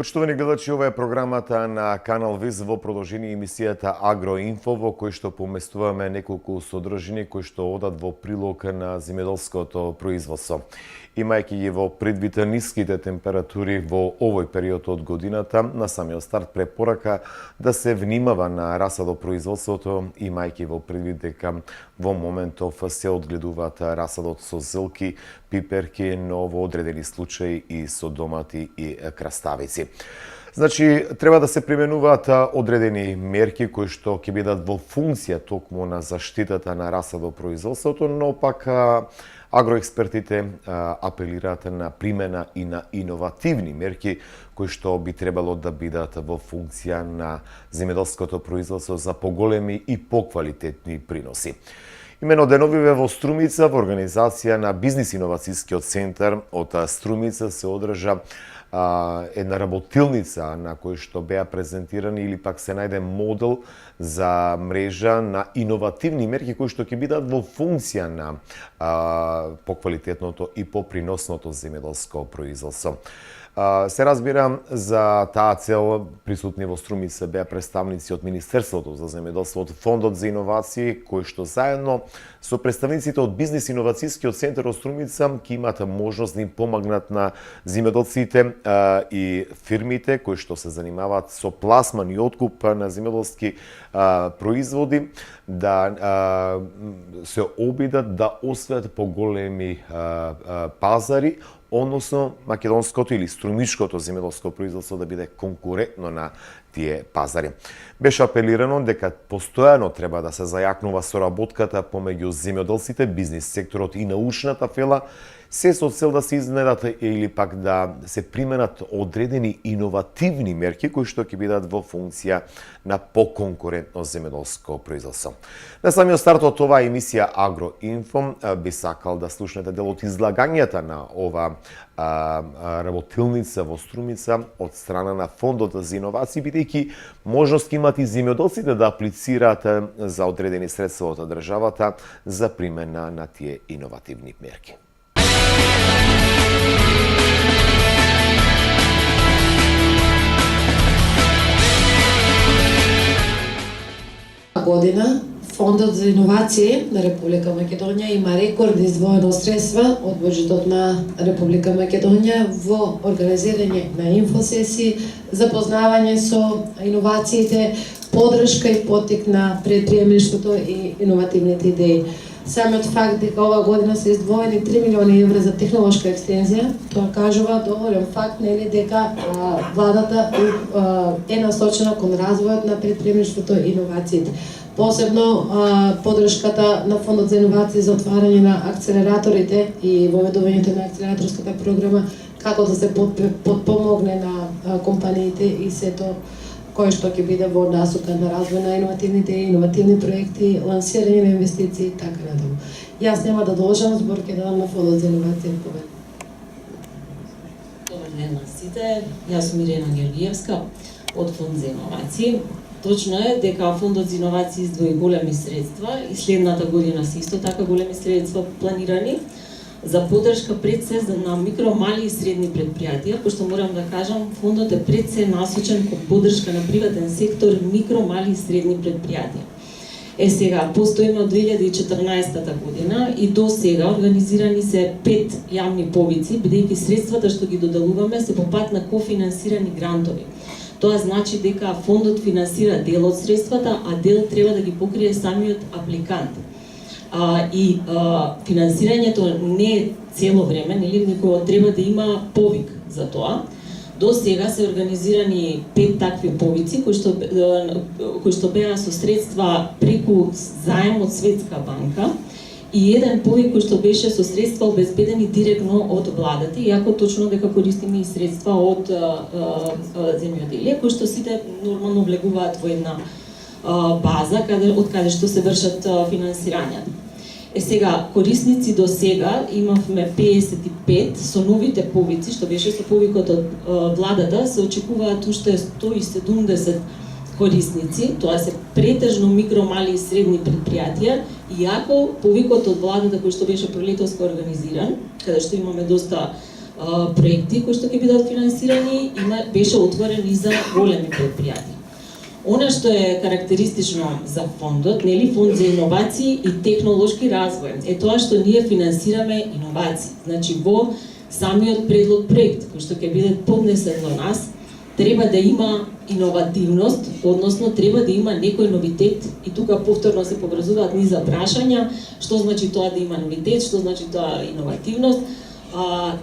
Почитувани гледачи, ова е програмата на Канал Виз во продолжение емисијата Агроинфо, во кој што поместуваме неколку содржини кои што одат во прилог на земјоделското производство. Имајќи ги во предвид ниските температури во овој период од годината, на самиот старт препорака да се внимава на расадопроизводството, имајќи во предвид дека во моментов се одгледуваат расадот со зелки, пиперки, но во одредени случаи и со домати и краставици. Значи, треба да се применуваат одредени мерки кои што ќе бидат во функција токму на заштитата на расадопроизводството, но пак агроекспертите апелираат на примена и на иновативни мерки кои што би требало да бидат во функција на земјоделското производство за поголеми и поквалитетни приноси. Имено деновиве во Струмица, во организација на Бизнис иновацијскиот центар од Струмица се одржа една работилница на кој што беа презентирани или пак се најде модел за мрежа на иновативни мерки кои што ќе бидат во функција на поквалитетното и поприносното земјоделско производство. Се разбира, за таа цел присутни во Струмица беа представници од Министерството за земјоделство, од Фондот за иновации, кои што заедно со представниците од Бизнис иновацијскиот центар од Струмица ќе имаат можност да им помагнат на земјоделците и фирмите кои што се занимаваат со пласман и откуп на земјоделски производи да се обидат да освојат поголеми пазари, односно македонското или струмичкото земјоделско производство да биде конкурентно на тие пазари. Беше апелирано дека постојано треба да се зајакнува соработката помеѓу земјоделците, бизнис секторот и научната фела, се со цел да се изнедат или пак да се применат одредени иновативни мерки кои што ќе бидат во функција на поконкурентно земјоделско производство. На самиот старт од оваа емисија Агроинфо би сакал да слушнете дел од излагањата на ова работилница во Струмица од страна на Фондот за иновации, бидејќи можност имат и земјоделците да аплицираат за одредени средства од државата за примена на тие иновативни мерки. Година Фондот за иновации на Република Македонија има рекордно издвоено средства од буџетот на Република Македонија во организирање на инфосесии, запознавање со иновациите, поддршка и поттик на предприемништвото и иновативните идеи. Самиот факт дека оваа година се издвоени 3 милиони евра за технолошка екстензија, тоа кажува доволен факт нели дека владата е насочена кон развојот на предприемништвото и иновациите. Посебно поддршката на Фондот за иновации за отварање на акцелераторите и воведувањето на акцелераторската програма, како да се подпомогне на компаниите и сето кој што ќе биде во насока на развој на иновативни проекти, лансирање на инвестиции и така натаму. Јас нема да должам, збор ќе дадам на Фондот за иновации. Добар ден на сите, јас сум Ирена Георгиевска од Фонд за иновации. Точно е дека Фондот за иновации издвои големи средства и следната година се исто така големи средства планирани за поддршка пред се на микро, мали и средни предпријатија, пошто морам да кажам, фондот е пред се насочен кон поддршка на приватен сектор, микро, мали и средни предпријатија. Сега, постоиме од 2014 година и до сега организирани се 5 јавни повици, бидејќи средствата што ги доделуваме се по пат на кофинансирани грантови. Тоа значи дека фондот финансира дел од средствата, а дел треба да ги покрие самиот апликант. Финансирањето не е цело време, нели, него треба да има повик за тоа. До сега се организирани 5 такви повици кои што беа со средства преку заем од Светска банка и еден повик кој што беше со средства обезбедени директно од владата, иако точно дека користиме и средства од земјоделие, кои што сите нормално влегуваат во една база од каде што се вршат финансирањата. Сега, корисници до сега имавме 55 со новите повици, што беше со повикот од владата, се очекуваат уште 170 корисници, тоа се претежно микро, мали и средни предпријатија, иако повикот од владата кој што беше пролетоска организиран, каде што имаме доста проекти кои што ќе бидат финансирани, беше отворен и за големи предпријатија. Она што е карактеристично за фондот, нели, фонд за иновации и технолошки развој, е тоа што ние финансираме иновации. Значи во самиот предлог проект кој што ќе биде поднесен до нас, треба да има иновативност, односно треба да има некој новитет, и тука повторно се поврзуваат низа прашања, што значи тоа да има новитет, што значи тоа иновативност.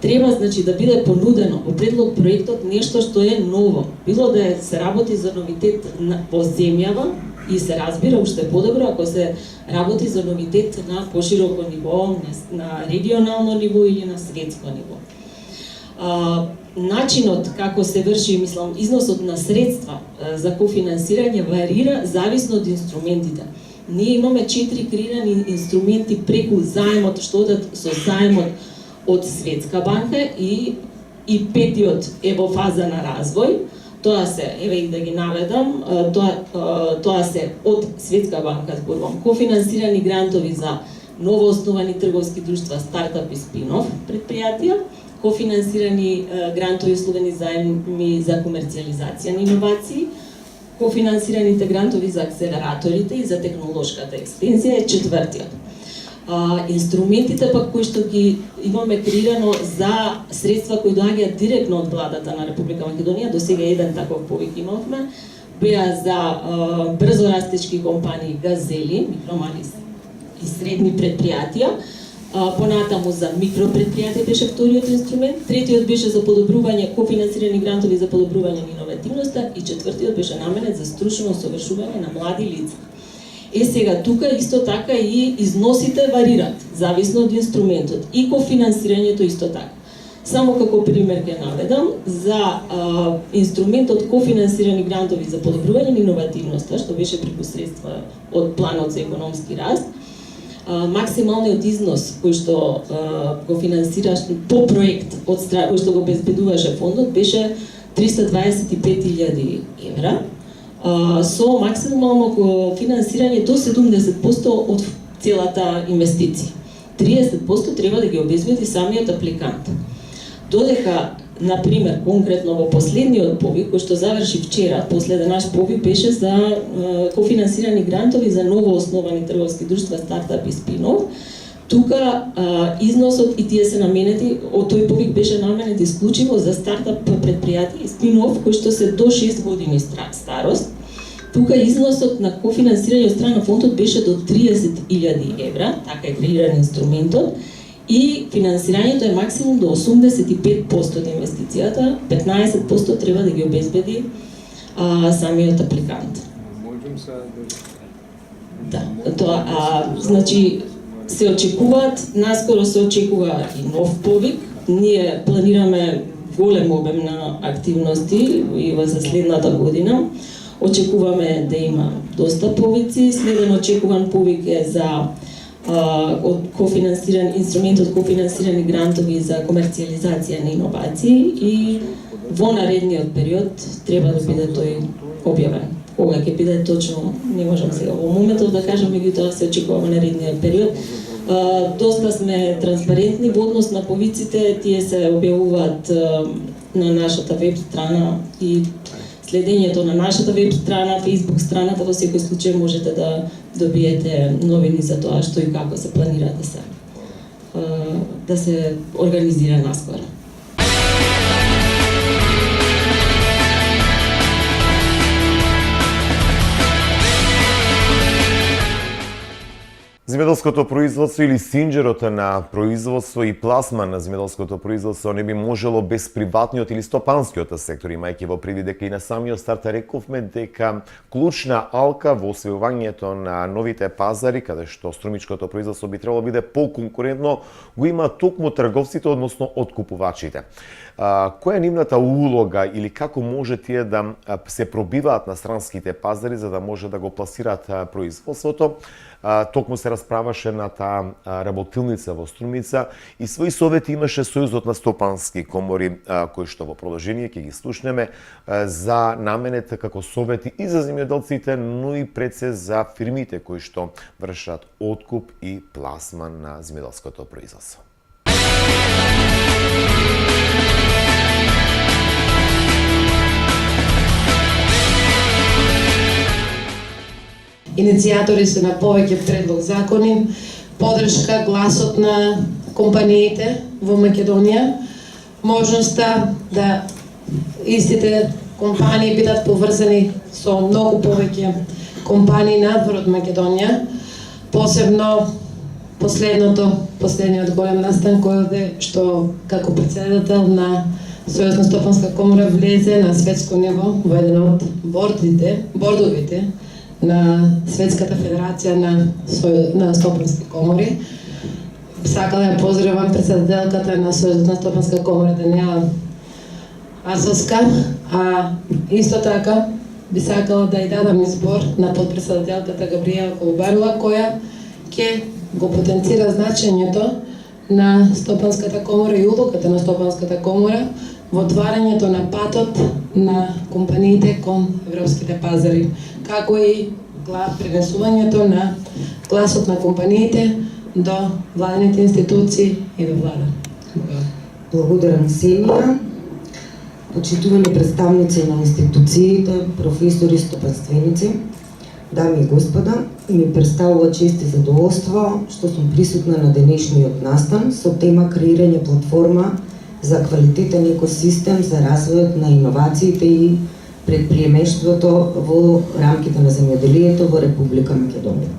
Треба, значи, да биде понудено во предлог проектот нешто што е ново. Било да се работи за новитет во земјава, и се разбира уште подобро ако се работи за новитет на пошироко ниво, на регионално ниво или на светско ниво. Начинот како се врши, мислам, износот на средства за кофинансирање варира зависно од инструментите. Ние имаме 4 креирани инструменти преку заемот, што одат со заемот од Светска банка, и петиот е во фаза на развој. Тоа се, еве и да ги наведам, тоа се од Светска банка, зборувам, кофинансирани грантови за новоосновани трговски друштва, стартап и спин-оф предпријатија, кофинансирани грантови условени заеми за комерцијализација на иновации, кофинансираните грантови за акселераторите и за технолошката екстензија е четвртиот. Инструментите пак кои што ги имаме креирано за средства кои доаѓаат директно од владата на Република Македонија, до сега еден таков повик имавме, беа за брзо растечки компании, газели, микромали и средни предпријатија, понатаму за микропредпријатија беше вториот инструмент, третиот беше за подобрување, кофинансирани грантови за подобрување на иновативноста, и четвртиот беше наменет за стручно усовршување на млади лица. Сега, тука исто така и износите варират, зависно од инструментот, и кофинансирањето исто така. Само како пример ќе наведам, за инструментот кофинансирани грантови за подобрување на иновативноста, што беше преку средства од планот за економски раст, максималниот износ кој што го финансираш по проект од страна кој што го обезбедуваше фондот беше 325.000 евра, со максимално финансирање до 70% од целата инвестиција. 30% треба да ги обезбеди самиот апликант. Додека, например, конкретно во последниот повик, кој што заврши вчера, последен наш повик беше за кофинансирани грантови за новоосновани трговски друштва, стартап и спин-оф. Тука износот и тие се наменети, од тој повик беше наменет исклучиво за стартап предпријатија и спин-оф кои што се до 6 години старост. Тука износот на кофинансирање од страна на фондот беше до 30.000 евра, така е креиран инструментот, и финансирањето е максимум до 85% од инвестицијата, 15% треба да ги обезбеди самиот апликант. Можем се да, тоа, значи, се очекуваат, наскоро се очекува и нов повик. Ние планираме голем обем на активности и за следната година. Очекуваме да има доста повици. Следен очекуван повик е за од кофинансиран инструментот кофинансирани грантови за комерцијализација на иновации, и во наредниот период треба да биде тој објавен. Кога ќе биде точно, не можам сега во моментот да кажам, меѓутоа се очекува во наредниот период. Доста сме транспарентни во однос на повиците, тие се објавуваат на нашата веб страна, и следењето на нашата веб страна, Facebook страната, во секој случај можете да добиете новини за тоа што и како се планира да се организира наскоро. Земјоделското производство или синџерот на производство и пласман на земјоделското производство не би можело без приватниот или стопанскиот сектор, имајќи во предвид дека и на самиот старт рековме дека клучна алка во освојувањето на новите пазари, каде што струмичкото производство би требало биде поконкурентно, го има токму трговците, односно откупувачите. Која е нивната улога или како може тие да се пробиваат на странските пазари за да може да го пласираат производството? Токму се расправаше на таа работилница во Струмица и своји совети имаше Сојузот на стопански комори, кои што во продолжение ќе ги слушнеме за наменет како совети и за земјоделците, но и пред се за фирмите кои што вршат откуп и пласман на земјоделското производство. иницијатори се на повеќе предлог закони, поддршка гласот на компаниите во Македонија, можноста да истите компании бидат поврзани со многу повеќе компании надвор од Македонија, посебно последниот голем настан кој што како председател на Сојузна стопанска комора влезе на светско ниво во еден од бордовите на Светската федерација на стопански комори. Сакала ја поздравам председателката на Сојузна стопанска комора Даниела Арсовска, а исто така би сакала да ја дадам избор на подпредседателката Габриела Колубарова, која ќе го потенцира значењето на Стопанската комора и улогата на Стопанската комора во отварањето на патот на компаниите кон европските пазари, како и пренесувањето на гласот на компаниите до владените институции и до влада. Благодарам, Сенија. Почитувани представници на институциите, професори, стопанственици, дами и господа, ми представува чест и задоволство што сум присутна на денешниот настан со тема креирање платформа за квалитетен екосистем за развојот на иновациите и предприемештвото во рамките на земјоделието во Република Македонија.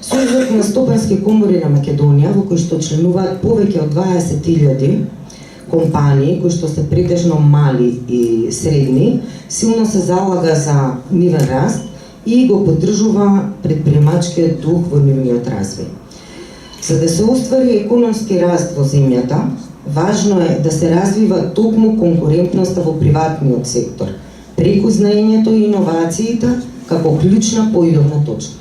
Сојузот на стопански комори на Македонија, во кој што членуваат повеќе од 20.000 компании, кои што се претежно мали и средни, силно се залага за нивен раст и го поддржува предприемачкиот дух во нивниот развој. За да се оствари економски раст во земјата, важно е да се развива токму конкурентноста во приватниот сектор, преку знаењето и иновациите како клучна поидовна точка.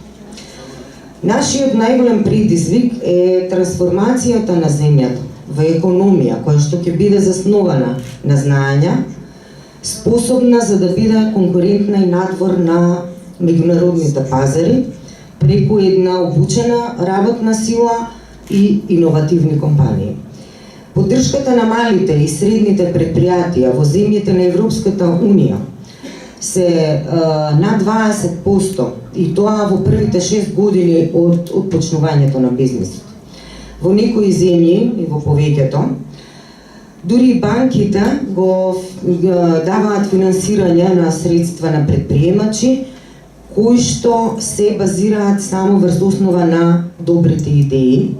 Нашиот најголем предизвик е трансформацијата на земјата во економија која што ќе биде заснована на знаења, способна за да биде конкурентна и надвор на меѓународните пазари, преку една обучена работна сила и иновативни компании. Поддршката на малите и средните предпријатија во земјите на Европската Унија се над 20% и тоа во првите 6 години од отпочнувањето на бизнисот. Во некои земји и во повеќето, дури банките го даваат финансирање на средства на предприемачи кои што се базираат само врз основа на добрите идеи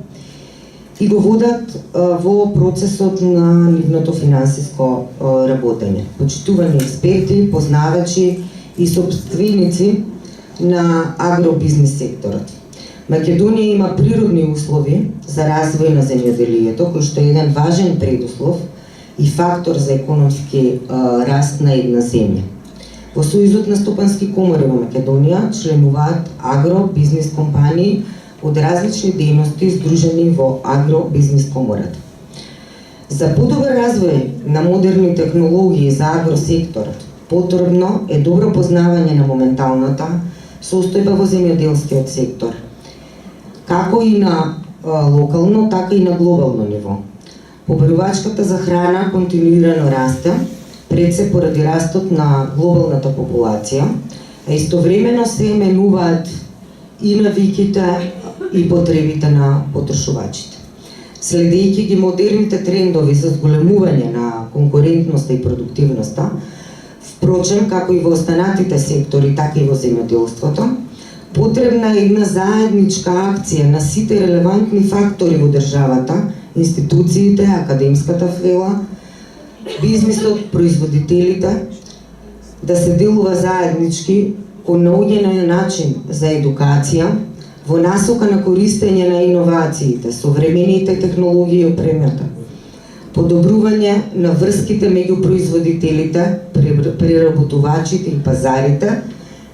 и го водат во процесот на нивното финансиско работење. Почитувани експерти, познавачи и собственици на агробизнес секторот. Македонија има природни услови за развој на земјоделието, кој што е еден важен предуслов и фактор за економски раст на една земја. Во Сојузот на стопански комори во Македонија членуваат агробизнес компании од различни дејности здружени во агробизнес комората. За подобар развој на модерни технологии за агросекторот, потребно е добро познавање на моменталната состојба во земјоделскиот сектор, како и на локално, така и на глобално ниво. Побарувачката за храна континуирано расте, пред се поради растот на глобалната популација, а истовремено се менуваат и навиките и потребите на потрошувачите. Следејќи ги модерните трендови за зголемување на конкурентноста и продуктивноста, впрочем, како и во останатите сектори, така и во земјоделството, потребна е една заедничка акција на сите релевантни фактори во државата, институциите, академската фела, бизнисот, производителите, да се делува заеднички кон наоѓање на начин за едукација, во насока на користење на иновациите, современите технологии и опремата, подобрување на врските меѓу производителите, преработувачите и пазарите,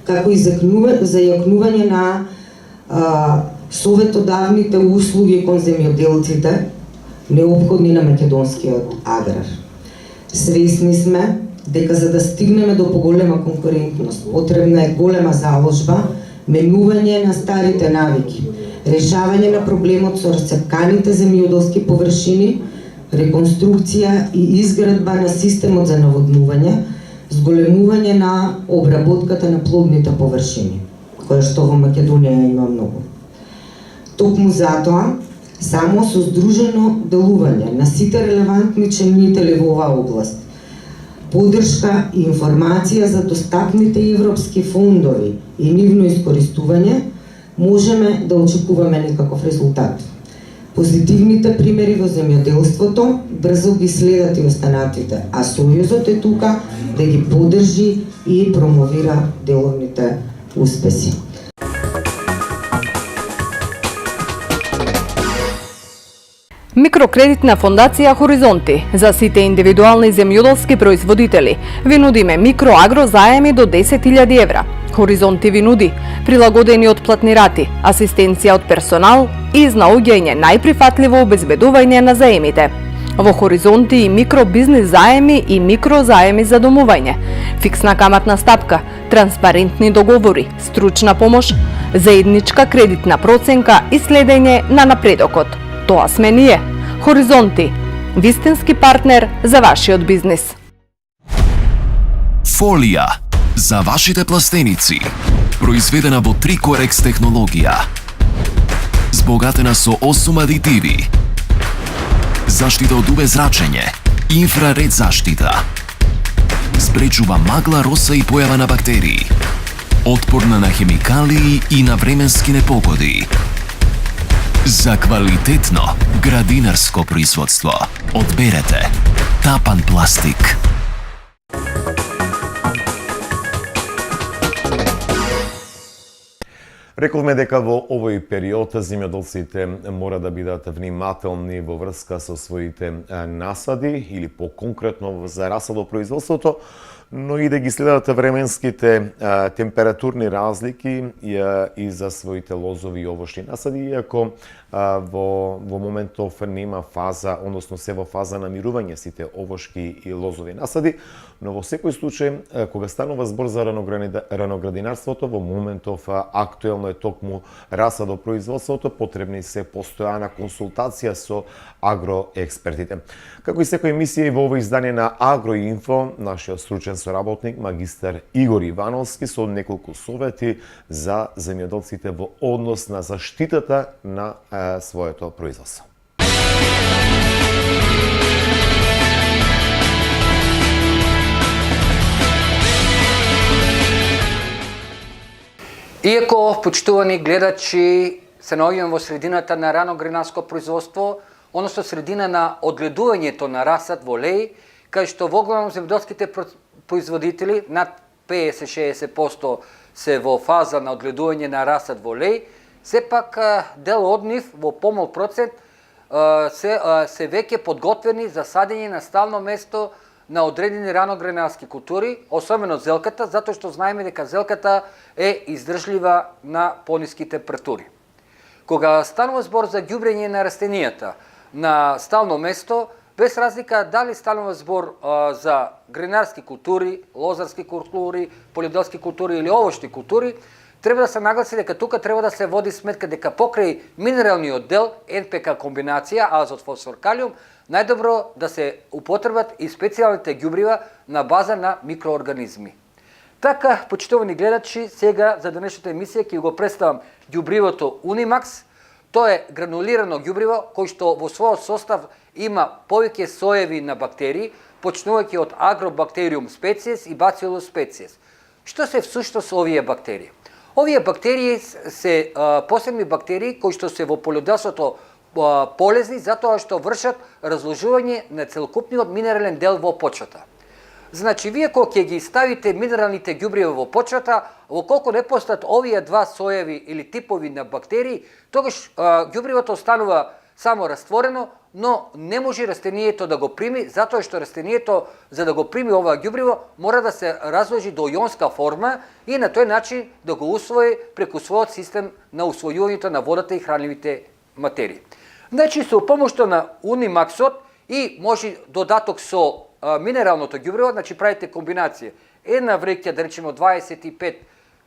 како и зајакнување на советодавните услуги кон земјоделците, неопходни на македонскиот аграр. Свесни сме дека за да стигнеме до поголема конкурентност, потребна е голема заложба, менување на старите навики, решавање на проблемот со расцепканите земјоделски површини, реконструкција и изградба на системот за наводнување, зголемување на обработката на плодните површини. која што во Македонија има многу. Токму затоа, само со здружено делување на сите релевантни членители во оваа област, поддршка и информација за достапните европски фондови и нивно искористување, можеме да очекуваме некаков резултат. Позитивните примери во земјоделството брзо ги следат и останатите, а Сојузот е тука да ги поддржи и промовира деловните успеси. Микрокредитна фондација Хоризонти за сите индивидуални земјоделски производители ви нудиме микроагро заеми до 10.000 евра. Хоризонти ви нуди прилагодени отплатни рати, асистенција од персонал и изнаоѓање најприфатливо обезбедување на заемите. Во Хоризонти и микробизнис заеми и микрозаеми за домување, фиксна каматна стапка, транспарентни договори, стручна помош, заедничка кредитна проценка и следење на напредокот. Тоа сме ние. Хоризонти, вистински партнер за вашиот бизнис. Фолија за вашите пластеници, произведена во Трикорекс технологија, збогатена со 8 адитиви, заштита од UV зрачење, инфраред заштита, спречува магла, роса и појава на бактерии, отпорна на хемикалии и на временски непогоди. За квалитетно градинарско производство одберете Тапан пластик. Рековме дека во овој период земјоделците мора да бидат внимателни во врска со своите насади или по-конкретно за расадопроизводството, но и да ги следат временските температурни разлики и за своите лозови и овошни насади, иако во моментов нема фаза, односно се во фаза на мирување сите овошки и лозови насади, но во секој случај, кога станува збор за раноградинарството, во моментов актуелно е токму расадопроизводството, потребни се постојана консултација со агроекспертите. Како и секој емисија и во ово издание на Агроинфо, нашиот стручен соработник, магистар Игор Ивановски, со неколку совети за земјоделците во однос на заштитата на своето производство. Иако, почитувани гледачи, се наоѓаме во средината на раноградинарско производство, односно средина на одгледувањето на расад во леј, кај што во главном земјоделските производители, над 50-60% се во фаза на одгледување на расад во леј, сепак дел од нив во помал процент се веќе подготвени за садење на стално место на одредени раноградинарски култури, особено зелката, затоа што знаеме дека зелката е издржлива на пониски температури. Кога станува збор за ѓубрење на растенијата на стално место, без разлика дали станува збор за гринарски култури, лозарски култури, полиделски култури или овошни култури, треба да се нагласи дека тука треба да се води сметка дека покрај минералниот дел, НПК комбинација, азот, фосфор, калиум, најдобро да се употребат и специјалните ѓубрива на база на микроорганизми. Така, почитувани гледачи, сега за денешната емисија ќе го представам ѓубривото Унимакс. Тоа е гранулирано ѓубриво кој што во својот состав има повеќе соеви на бактерии, почнувајќи од Agrobacterium species и Bacillus species. Што се всушност овие бактерии? Овие бактерии се посебни бактерии кои што се во полјоделството полезни затоа што вршат разложување на целокупниот минерален дел во почвата. Значи, вие кога ќе ги ставите минералните ѓубрива во почвата, во колку не постојат овие два соеви или типови на бактерии, тогаш ѓубривото останува само растворено, но не може растението да го прими, затоа што растението, за да го прими ова ѓубриво, мора да се разложи до јонска форма и на тој начин да го усвои преку својот систем на усвојувањето на водата и хранливите материи. Значи, со помошта на Унимаксот и може додаток со минералното ѓубриво, значи правите комбинација. Една вреќа, да речеме, 25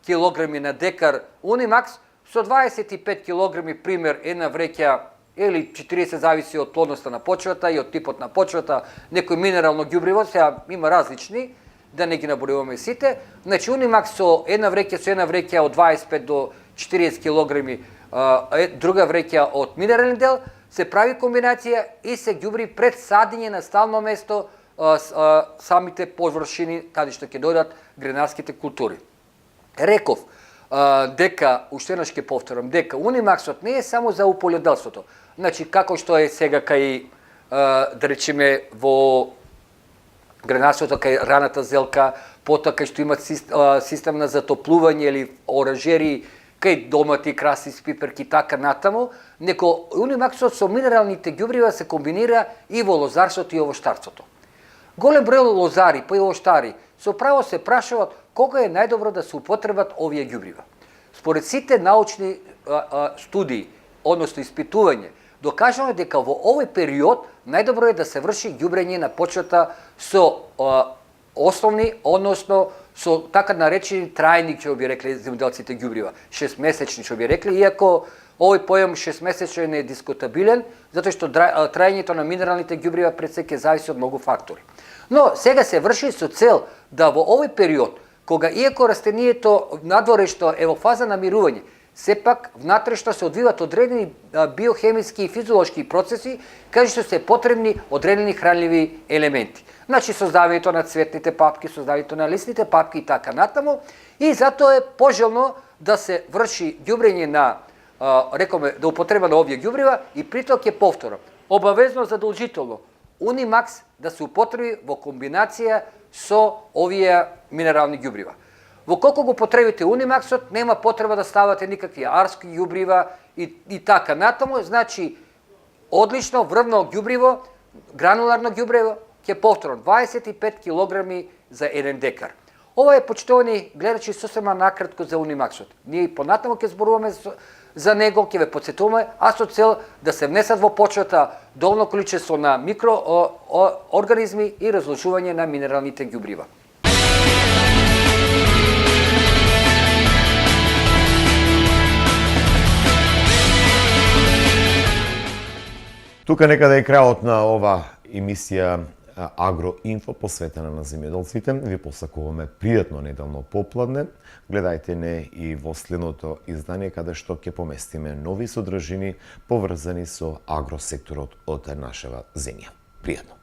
кг на декар Унимакс, со 25 кг, пример, една вреќа или 40, зависи од плодноста на почвата и од типот на почвата, некој минерално ѓубриво, сега има различни, да не ги набројуваме сите. Значи, Унимакс со една вреќа од 25 до 40 килограми, друга вреќа од минерален дел, се прави комбинација и се ѓубри пред садење на стално место самите површини каде што ќе дојдат гренарските култури. Реков дека, уште еднаш ќе повторам, дека Унимаксот не е само за уполјоделството. Значи, како што е сега кај, да речеме, во гренарството, кај раната зелка, потоа кај што имат систем на затоплување или оранжери, кај домати, краси, пиперки, така натаму, неко Унимаксот со минералните ѓубрива се комбинира и во лозарството и овоштарството. Голем број лозари, па и овоштари, со право се прашуваат кога е најдобро да се употребат овие ѓубрива. Според сите научни студии, односно испитување, докажано дека во овој период најдобро е да се врши ѓубрење на почвата со основни, односно со така наречени трајни, ќе би рекли земјоделците, ѓубрива, 6-месечни ќе би рекли, иако овој поем 6-месечен е дискутабилен, затоа што трајањето на минералните ѓубрива пред се ќе зависи од многу фактори. Но сега се врши со цел да во овој период, кога иако растението надворе што е во фаза на мирување, сепак внатрешно се одвиваат одредени биохемиски и физиолошки процеси, каде што се потребни одредени хранливи елементи. Значи, создавањето на цветните папки, создавањето на листните папки и така натаму, и затоа е пожелно да се врши ѓубрење на, рекоме, да употреба на овие ѓубрива, и притоа ќе повторам, обавезно задолжително, Унимакс да се употреби во комбинација со овие минерални ѓубрива. Во колку го потребите Унимаксот, нема потреба да ставате никакви арски ѓубрива и така натаму, значи, одлично врвно ѓубриво, грануларно ѓубриво, ќе повторам, 25 килограми за 1 декар. Ова е, почитувани гледачи, сосема накратко за Унимаксот. Ние понатаму ќе зборуваме за него, ќе ве подсетуваме, а со цел да се внесат во почвата доволно количество на микроорганизми и разлучување на минералните ѓубрива. Тука некаде е крајот на ова емисија Агроинфо, посветена на земјоделците. Ви посакуваме пријатно неделно попладне. Гледајте не и во следното издание, каде што ќе поместиме нови содржини поврзани со агросекторот од нашава земја. Пријатно!